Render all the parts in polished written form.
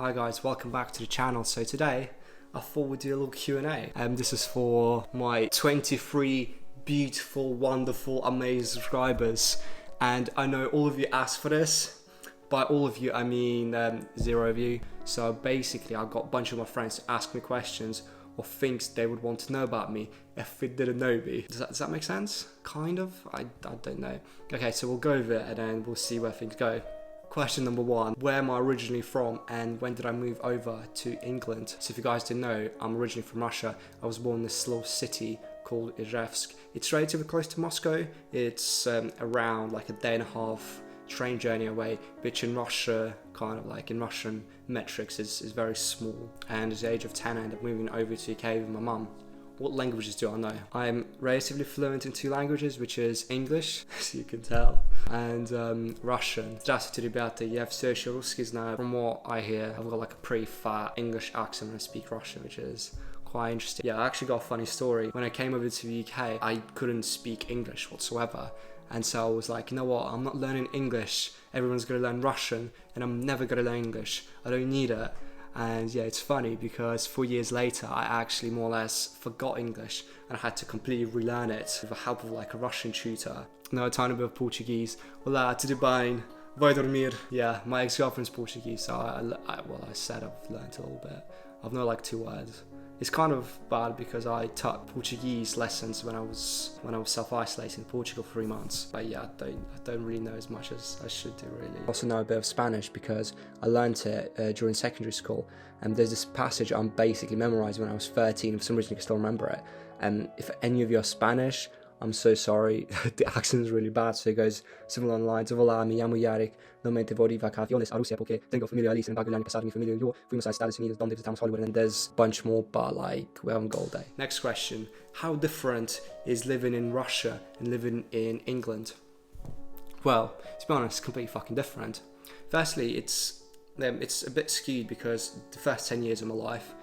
Hi guys, welcome back to the channel. So today I thought we'd do a little Q&A. This is for my 23 beautiful, wonderful, amazing subscribers. And I know all of you asked for this. By all of you, I mean 0 of you. So basically I got a bunch of my friends to ask me questions or things they would want to know about me if they didn't know me. Does that make sense? Kind of? I don't know. Okay, so we'll go over it and then we'll see where things go. Question number 1, where am I originally from and when did I move over to England? So if you guys didn't know, I'm originally from Russia. I was born in this little city called Izhevsk. It's relatively close to Moscow. It's around like a day and a half train journey away, which in Russia, kind of like in Russian metrics, is very small. And at the age of 10 I ended up moving over to UK with my mum. What languages do I know? I'm relatively fluent in 2 languages, which is English, as you can tell, and Russian. Здравствуйте, ребята, я все еще русский знаю. From what I hear, I've got like a pretty fat English accent when I speak Russian, which is quite interesting. Yeah, I actually got a funny story. When I came over to the UK, I couldn't speak English whatsoever. And so I was like, you know what, I'm not learning English. Everyone's gonna learn Russian, and I'm never gonna learn English. I don't need it. And yeah, it's funny because 4 years later I actually more or less forgot English and I had to completely relearn it with the help of like a Russian tutor. Know a tiny bit of Portuguese. Olá, tudo bem? Vai dormir? Yeah, my ex-girlfriend's Portuguese, so I said I've learned a little bit. I've known like 2 words. It's kind of bad because I took Portuguese lessons when I was self-isolating in Portugal for 3 months. But yeah, I don't really know as much as I should do really. I also know a bit of Spanish because I learned it during secondary school. And there's this passage I'm basically memorized when I was 13. For some reason I can still remember it. And if any of you are Spanish, I'm so sorry, the accent is really bad, so it goes similar on lines of Olá, me llamo Yarek, não me devo vacaciones a Rusia porque tengo familia allí, sin embargo el año pasado mi familia y yo fuimos a Estados Unidos donde visitamos Hollywood, and there's a bunch more, but like, we haven't got all day. Next question, how different is living in Russia and living in England? Well, to be honest, it's completely fucking different. Firstly, it's a bit skewed because the first 10 years of my life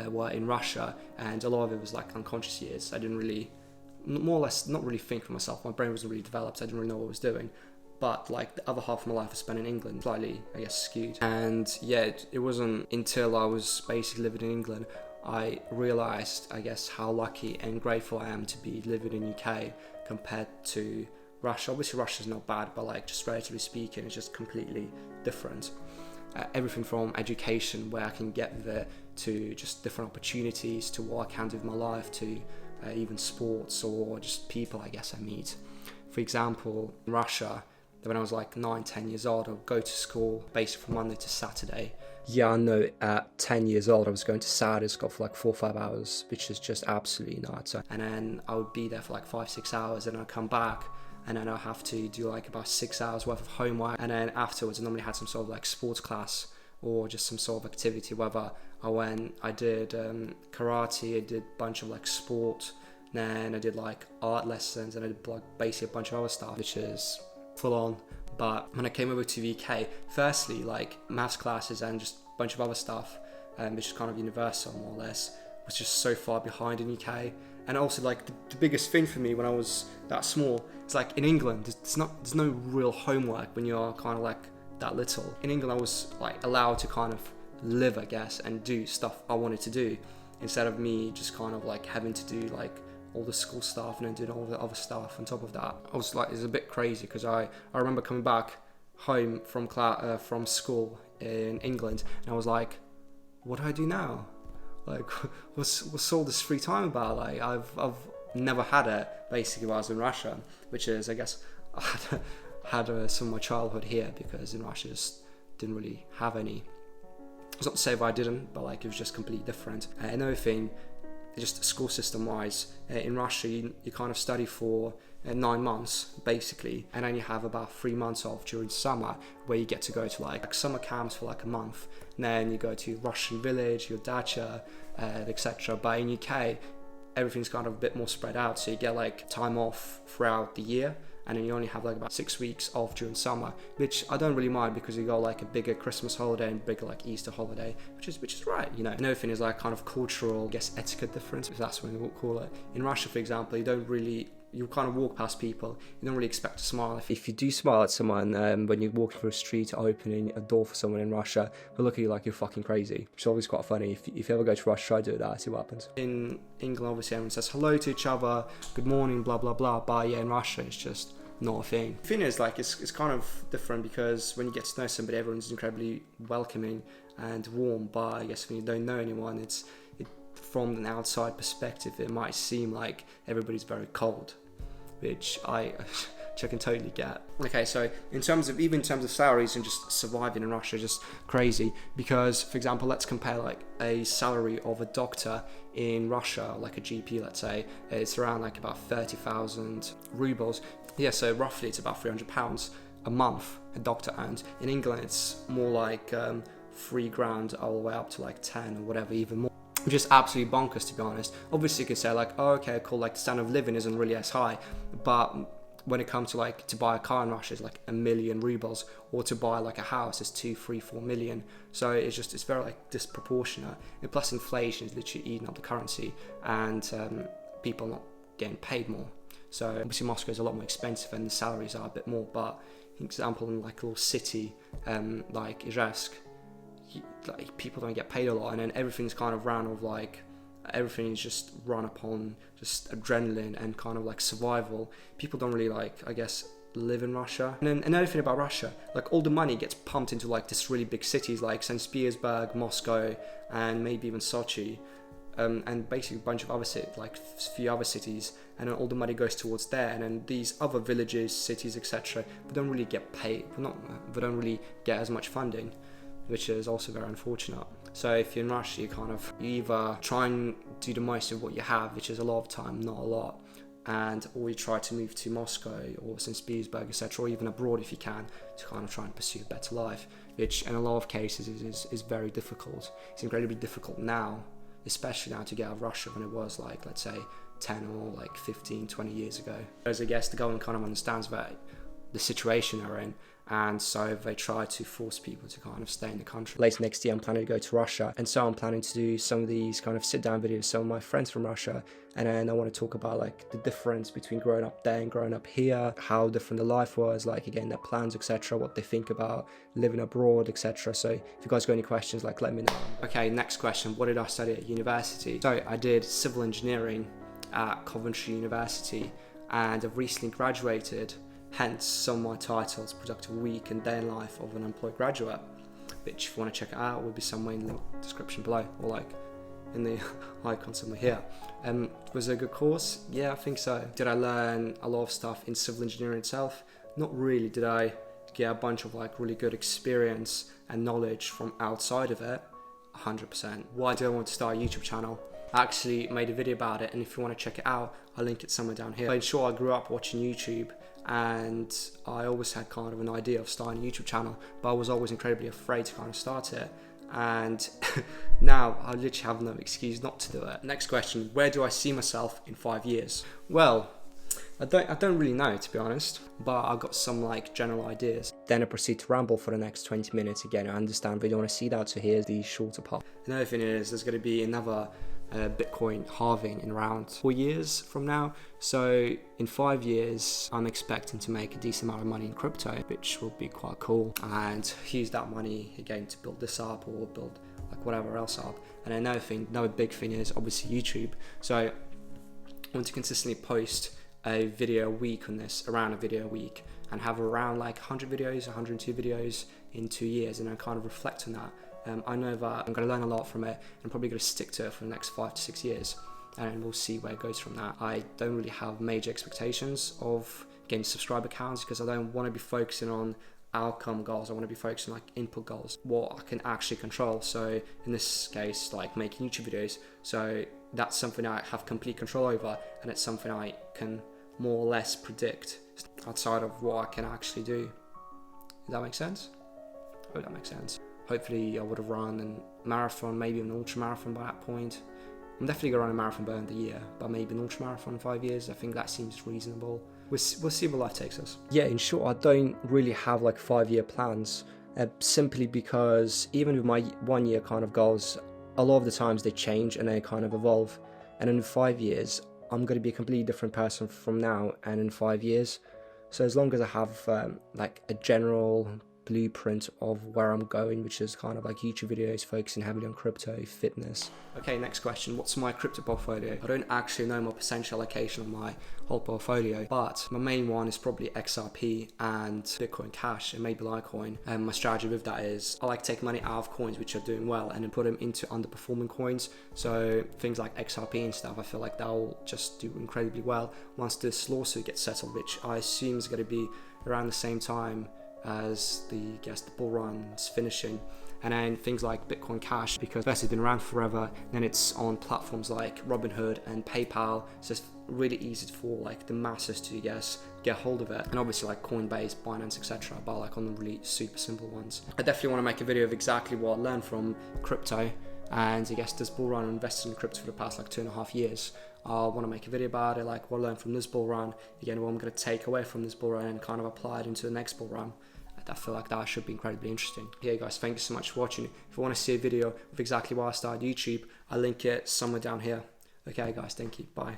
were in Russia, and a lot of it was like unconscious years. I didn't really, more or less, not really think for myself. My brain wasn't really developed, so I didn't really know what I was doing. But like the other half of my life was spent in England, slightly, I guess, skewed. And yeah, it wasn't until I was basically living in England I realised, I guess, how lucky and grateful I am to be living in UK compared to Russia. Obviously Russia's not bad, but like just relatively speaking, it's just completely different. Everything from education, where I can get there, to just different opportunities, to what I can do with my life, to even sports or just people I guess I meet. For example, in Russia, when I was like 9-10 years old, I would go to school basically from Monday to Saturday. Yeah, I know at 10 years old I was going to Saturday school for like 4 or 5 hours, which is just absolutely nuts. And then I would be there for like 5-6 hours, and I'd come back and then I'll have to do like about 6 hours worth of homework, and then afterwards I normally had some sort of like sports class or just some sort of activity, whether I did karate, I did a bunch of like sport, then I did like art lessons, and I did like basically a bunch of other stuff, which is full on. But when I came over to the UK, firstly like maths classes and just a bunch of other stuff, which is kind of universal more or less, was just so far behind in UK. And also like the biggest thing for me when I was that small is like in England, there's no real homework when you're kind of like that little. In England I was like allowed to kind of live, I guess, and do stuff I wanted to do, instead of me just kind of like having to do like all the school stuff and then doing all the other stuff on top of that. I was like, it's a bit crazy because I remember coming back home from school in England, and I was like, what do I do now? Like, what's all this free time about? Like, I've never had it basically while I was in Russia, which is, I guess, I had some of my childhood here because in Russia just didn't really have any. It's not to say that I didn't, but like it was just completely different. Another thing, just school system wise, in Russia you kind of study for 9 months basically, and then you have about 3 months off during summer where you get to go to like summer camps for like a month, and then you go to Russian village, your dacha, etc. But in UK everything's kind of a bit more spread out, so you get like time off throughout the year, and then you only have like about 6 weeks off during summer, which I don't really mind because you got like a bigger Christmas holiday and bigger like Easter holiday, which is right, you know. Another thing is like kind of cultural, I guess, etiquette difference, if that's what we would call it. In Russia, for example, you don't really you kind of walk past people, you don't really expect to smile. If you do smile at someone when you're walking through a street or opening a door for someone in Russia, they'll look at you like you're fucking crazy, which is always quite funny. If you ever go to Russia, try to do that, see what happens. In England, obviously everyone says hello to each other, good morning, blah blah blah, but yeah, in Russia it's just not a thing. The thing is, like, it's kind of different because when you get to know somebody, everyone's incredibly welcoming and warm, but I guess when you don't know anyone, from an outside perspective, it might seem like everybody's very cold, which I can totally get. Okay, so in terms of salaries and just surviving in Russia, just crazy. Because, for example, let's compare like a salary of a doctor in Russia, like a GP, let's say, it's around like about 30,000 rubles. Yeah, so roughly it's about £300 a month a doctor earns. In England, it's more like £3,000 all the way up to like 10 or whatever, even more. Just absolutely bonkers, to be honest. Obviously you could say like, oh, okay, cool, like the standard of living isn't really as high, but when it comes to like to buy a car in Russia is like 1 million rubles, or to buy like a house is 2, 3, 4 million. So it's very like disproportionate, and plus inflation is literally eating up the currency, and people not getting paid more. So obviously Moscow is a lot more expensive and the salaries are a bit more, but for example in like a little city like Izhevsk, like people don't get paid a lot, and then everything's kind of everything is just run upon just adrenaline and kind of like survival. People don't really like, I guess, live in Russia. And then another thing about Russia, like all the money gets pumped into like this really big cities like St. Petersburg, Moscow, and maybe even Sochi, and basically a bunch of other cities, like a few other cities, and then all the money goes towards there, and then these other villages, cities, etc. we don't really get paid, we don't really get as much funding, which is also very unfortunate. So if you're in Russia, you either try and do the most of what you have, which is a lot of time, not a lot, or you try to move to Moscow or St. Petersburg, etc., or even abroad if you can, to kind of try and pursue a better life, which in a lot of cases is very difficult. It's incredibly difficult now, especially now, to get out of Russia than it was like, let's say, 10 or like 15, 20 years ago. Whereas I guess the government kind of understands that the situation they're in, and so they try to force people to kind of stay in the country. Later next year I'm planning to go to Russia, and so I'm planning to do some of these kind of sit down videos with some of my friends from Russia, and then I want to talk about like the difference between growing up there and growing up here, how different the life was, like again their plans, etc., what they think about living abroad, etc. So if you guys got any questions, like let me know. Okay, next question, what did I study at university? So I did civil engineering at Coventry University, and I've recently graduated. Hence some of my titles: Productive Week and Day in Life of an Unemployed Graduate, which if you want to check it out will be somewhere in the description below, or like in the icon somewhere here. Was it a good course? Yeah, I think so. Did I learn a lot of stuff in civil engineering itself? Not really. Did I get a bunch of like really good experience and knowledge from outside of it? 100%. Why did I want to start a YouTube channel? I actually made a video about it, and if you want to check it out, I'll link it somewhere down here. But in short, I grew up watching YouTube, and I always had kind of an idea of starting a YouTube channel, but I was always incredibly afraid to kind of start it, and now I literally have no excuse not to do it. Next question, where do I see myself in 5 years? Well, I don't really know, to be honest, but I've got some like general ideas. Then I proceed to ramble for the next 20 minutes. Again, I understand but you don't want to see that, so here's the shorter part. Another thing is there's going to be another Bitcoin halving in around 4 years from now. So in 5 years, I'm expecting to make a decent amount of money in crypto, which will be quite cool, and use that money again to build this up or build like whatever else up. And another big thing is obviously YouTube. So I want to consistently post a video a week on this, around a video a week, and have around like 100 videos, 102 videos in 2 years, and I kind of reflect on that. I know that I'm going to learn a lot from it, and I'm probably going to stick to it for the next 5 to 6 years, and we'll see where it goes from that. I don't really have major expectations of getting subscriber counts, because I don't want to be focusing on outcome goals. I want to be focusing on like input goals, what I can actually control. So in this case, like making YouTube videos, so that's something I have complete control over, and it's something I can more or less predict outside of what I can actually do. Does that make sense? I hope that makes sense. Hopefully I would have run a marathon, maybe an ultra marathon by that point. I'm definitely going to run a marathon by the end of the year, but maybe an ultra marathon in 5 years. I think that seems reasonable. We'll see where life takes us. Yeah, in short, I don't really have like 5-year plans, simply because even with my 1 year kind of goals, a lot of the times they change and they kind of evolve. And in 5 years, I'm going to be a completely different person from now and in 5 years. So as long as I have like a general blueprint of where I'm going, which is kind of like YouTube videos focusing heavily on crypto, fitness. Okay, next question. What's my crypto portfolio? I don't actually know my percentage allocation on my whole portfolio, but my main one is probably XRP and Bitcoin Cash and maybe Litecoin. And my strategy with that is I like to take money out of coins which are doing well and then put them into underperforming coins. So things like XRP and stuff, I feel like they'll just do incredibly well once this lawsuit gets settled, which I assume is going to be around the same time as the bull run's finishing. And then things like Bitcoin Cash, because first it's been around forever, then it's on platforms like Robinhood and PayPal, so it's really easy for like the masses to get hold of it. And obviously like Coinbase, Binance, etc., but like on the really super simple ones. I definitely want to make a video of exactly what I learned from crypto, and I guess this bull run, I invested in crypto for the past like 2.5 years. I want to make a video about it, like what I learned from this bull run, again what I'm going to take away from this bull run and kind of apply it into the next bull run. I feel like that should be incredibly interesting. Yeah guys, thank you so much for watching. If you want to see a video of exactly why I started YouTube, I'll link it somewhere down here. Okay guys, thank you, bye.